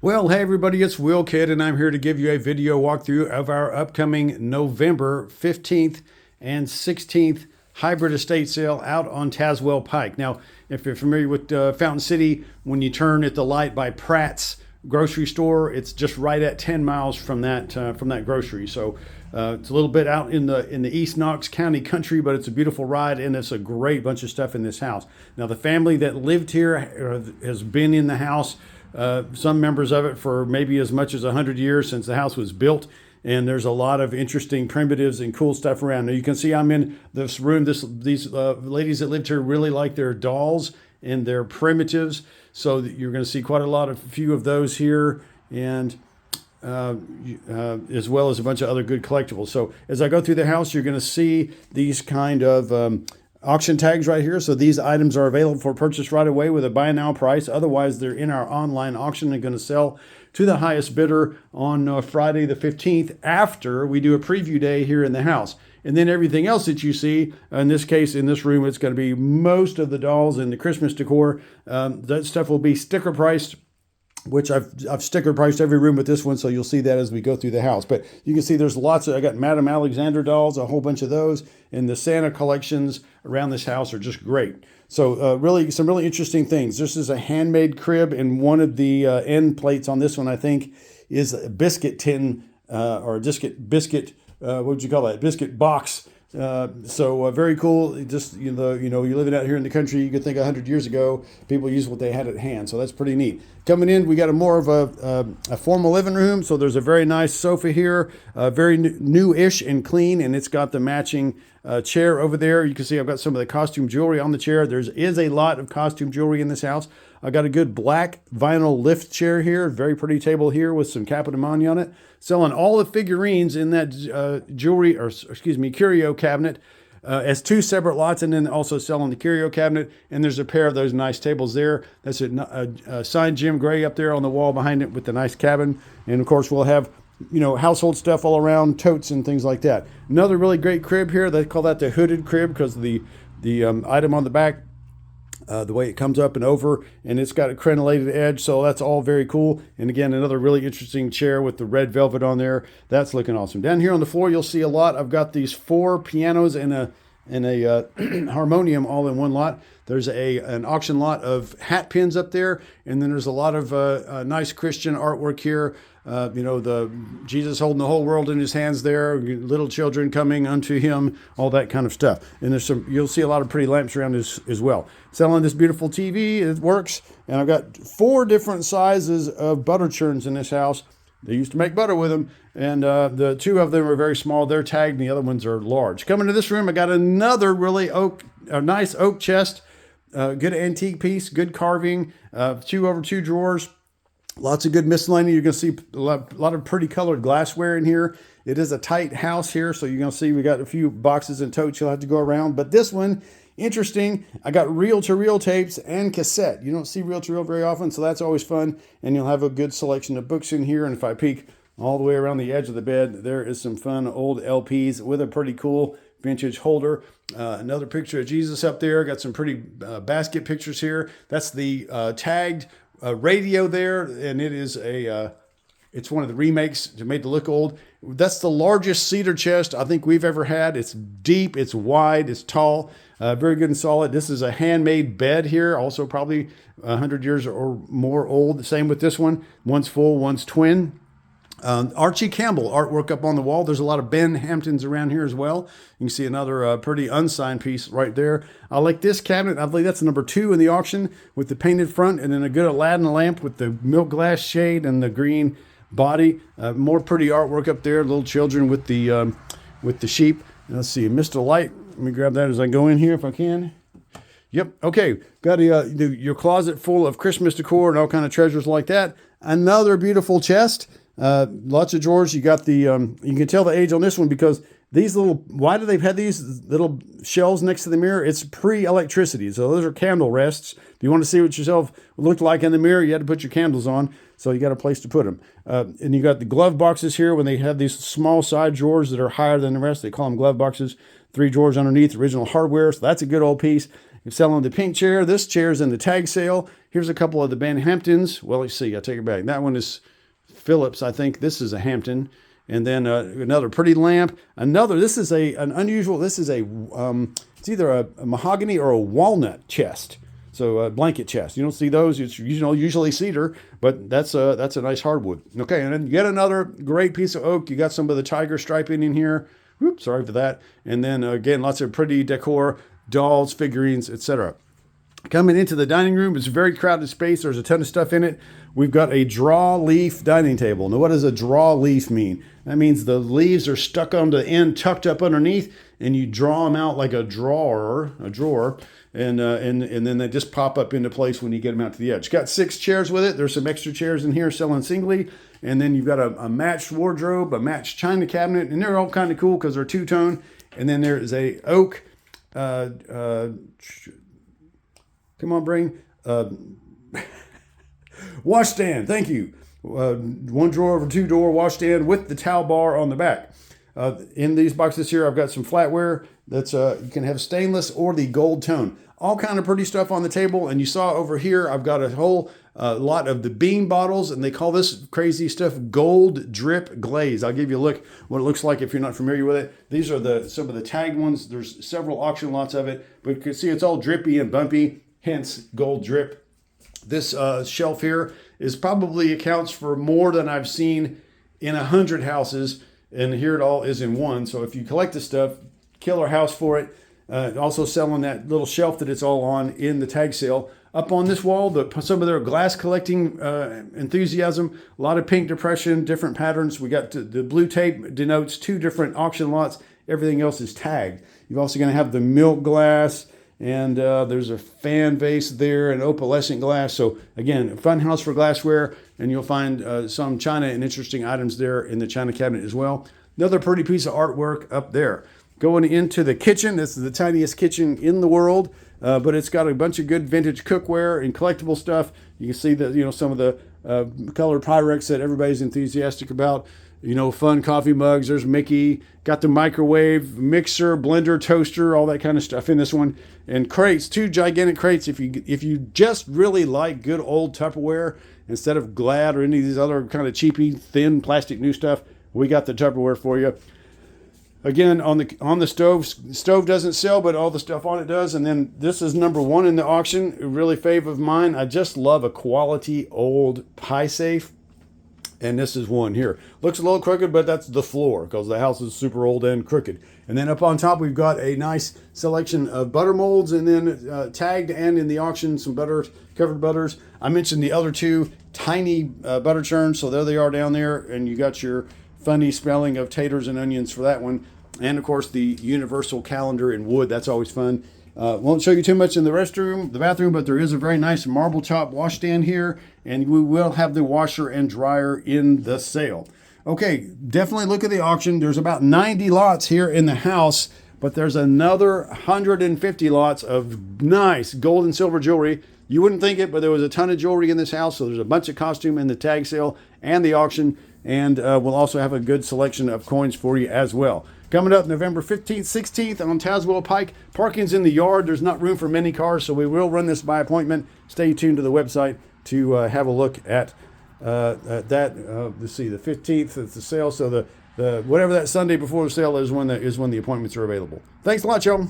Well, hey everybody, it's Will Kid, and I'm here to give you a video walkthrough of our upcoming November 15th and 16th hybrid estate sale out on Tazewell Pike. Now, if you're familiar with Fountain City, when you turn at the light by Pratt's grocery store, it's just right at 10 miles from that grocery. So it's a little bit out in the East Knox County country, but it's a beautiful ride, and it's a great bunch of stuff in this house. Now, the family that lived here has been in the house, some members of it, for maybe as much as 100 years since the house was built. And there's a lot of interesting primitives and cool stuff around. Now you can see I'm in this room. These ladies that lived here really like their dolls and their primitives. So you're going to see quite a few of those here, and as well as a bunch of other good collectibles. So as I go through the house, you're going to see these kind of auction tags right here. So these items are available for purchase right away with a buy now price. Otherwise, they're in our online auction and going to sell to the highest bidder on Friday the 15th after we do a preview day here in the house. And then everything else that you see, in this case, in this room, it's going to be most of the dolls and the Christmas decor. That stuff will be sticker priced, which I've sticker priced every room with this one, so you'll see that as we go through the house. But you can see there's lots of, I got Madame Alexander dolls, a whole bunch of those, and the Santa collections around this house are just great. So really, some really interesting things. This is a handmade crib, and one of the end plates on this one, I think, is a biscuit tin, or a biscuit, what would you call that? Biscuit box. So very cool. Just, you're living out here in the country, you could think 100 years ago, people used what they had at hand. So that's pretty neat. Coming in, we got more of a formal living room. So there's a very nice sofa here, very new-ish and clean, and it's got the matching chair over there. You can see I've got some of the costume jewelry on the chair. There is a lot of costume jewelry in this house. I got a good black vinyl lift chair here, very pretty table here with some Capitamani on it. Selling all the figurines in that curio cabinet as two separate lots, and then also selling the curio cabinet. And there's a pair of those nice tables there. That's a signed Jim Gray up there on the wall behind it with the nice cabin. And of course, we'll have household stuff all around, totes and things like that. Another really great crib here. They call that the hooded crib because the item on the back, the way it comes up and over, and it's got a crenellated edge, so that's all very cool. And again, another really interesting chair with the red velvet on there. That's looking awesome. Down here on the floor, you'll see a lot. I've got these 4 pianos and a harmonium all in one lot. There's an auction lot of hat pins up there, and then there's a lot of nice Christian artwork here. The Jesus holding the whole world in his hands there, little children coming unto him, all that kind of stuff. And you'll see a lot of pretty lamps around as well. Selling this beautiful TV, it works. And I've got 4 different sizes of butter churns in this house. They used to make butter with them, and the 2 of them are very small. They're tagged, and the other ones are large. Coming to this room, I got another really nice oak chest, good antique piece, good carving, 2 over 2 drawers. Lots of good miscellany. You're going to see a lot of pretty colored glassware in here. It is a tight house here, so you're going to see we got a few boxes and totes you'll have to go around. But this one, interesting. I got reel-to-reel tapes and cassette. You don't see reel-to-reel very often, so that's always fun. And you'll have a good selection of books in here. And if I peek all the way around the edge of the bed, there is some fun old LPs with a pretty cool vintage holder. Another picture of Jesus up there. Got some pretty basket pictures here. That's the tagged radio there, and it is it's one of the remakes to make it look old. That's the largest cedar chest I think we've ever had. It's deep, it's wide, it's tall, very good and solid. This is a handmade bed here, also probably 100 years or more old. Same with this one. One's full, one's twin. Archie Campbell artwork up on the wall. There's a lot of Ben Hamptons around here as well. You can see another pretty unsigned piece right there. I like this cabinet. I believe that's number 2 in the auction with the painted front, and then a good Aladdin lamp with the milk glass shade and the green body. More pretty artwork up there. Little children with the sheep. And let's see, Mr. Light. Let me grab that as I go in here if I can. Yep. Okay. Got your closet full of Christmas decor and all kind of treasures like that. Another beautiful chest. Lots of drawers. You got the, you can tell the age on this one because these why do they have these little shelves next to the mirror? It's pre-electricity. So those are candle rests. If you want to see what yourself looked like in the mirror, you had to put your candles on. So you got a place to put them. And you got the glove boxes here when they have these small side drawers that are higher than the rest. They call them glove boxes. 3 drawers underneath, original hardware. So that's a good old piece. You're selling the pink chair. This chair is in the tag sale. Here's a couple of the Hamptons. Well, let's see. I take it back. That one is Phillips. I think this is a Hampton. And then another pretty lamp. This is an unusual, it's either a mahogany or a walnut chest. So a blanket chest. You don't see those. It's usually cedar, but that's a nice hardwood. Okay, and then yet another great piece of oak. You got some of the tiger striping in here. Whoops, sorry for that. And then again, lots of pretty decor, dolls, figurines, etc. Coming into the dining room, it's a very crowded space. There's a ton of stuff in it. We've got a draw leaf dining table. Now, what does a draw leaf mean? That means the leaves are stuck on the end, tucked up underneath, and you draw them out like a drawer, and then they just pop up into place when you get them out to the edge. Got 6 chairs with it. There's some extra chairs in here selling singly, and then you've got a matched wardrobe, a matched china cabinet, and they're all kind of cool because they're two-tone. And then there is a oak. Come on, Brain. Washstand. Thank you. 1 drawer over 2 door washstand with the towel bar on the back. In these boxes here, I've got some flatware that's you can have stainless or the gold tone. All kind of pretty stuff on the table. And you saw over here, I've got a whole lot of the bean bottles, and they call this crazy stuff gold drip glaze. I'll give you a look what it looks like if you're not familiar with it. These are some of the tagged ones. There's several auction lots of it, but you can see it's all drippy and bumpy, hence gold drip. This shelf here probably accounts for more than I've seen in 100 houses, and here it all is in one. So if you collect this stuff, killer house for it. Also selling that little shelf that it's all on in the tag sale. Up on this wall, some of their glass collecting enthusiasm, a lot of pink depression, different patterns. We got the blue tape denotes 2 different auction lots. Everything else is tagged. You're also going to have the milk glass, and there's a fan vase there, and opalescent glass. So again, a fun house for glassware, and you'll find some china and interesting items there in the china cabinet as well. Another pretty piece of artwork up there. Going into the kitchen, this is the tiniest kitchen in the world, but it's got a bunch of good vintage cookware and collectible stuff. You can see that some of the colored Pyrex that everybody's enthusiastic about. Fun coffee mugs. There's Mickey. Got the microwave, mixer, blender, toaster, all that kind of stuff in this one. And crates, 2 gigantic crates. If you just really like good old Tupperware instead of Glad or any of these other kind of cheapy, thin plastic new stuff, we got the Tupperware for you. Again, on the stove doesn't sell, but all the stuff on it does. And then this is number 1 in the auction, a really fave of mine. I just love a quality old pie safe. And this is one here. Looks a little crooked, but that's the floor because the house is super old and crooked. And then up on top, we've got a nice selection of butter molds, and then tagged and in the auction, some covered butters. I mentioned the other 2 tiny butter churns, so there they are down there. And you got your funny spelling of taters and onions for that one. And of course, the universal calendar in wood. That's always fun. Won't show you too much in the bathroom, but there is a very nice marble top washstand here, and we will have the washer and dryer in the sale. Okay, definitely look at the auction. There's about 90 lots here in the house, but there's another 150 lots of nice gold and silver jewelry. You wouldn't think it, but there was a ton of jewelry in this house, so there's a bunch of costume in the tag sale and the auction, and we'll also have a good selection of coins for you as well. Coming up November 15th, 16th on Tazewell Pike. Parking's in the yard. There's not room for many cars, so we will run this by appointment. Stay tuned to the website to have a look at that. Let's see, the 15th is the sale. So the whatever that Sunday before the sale is when the appointments are available. Thanks a lot, y'all.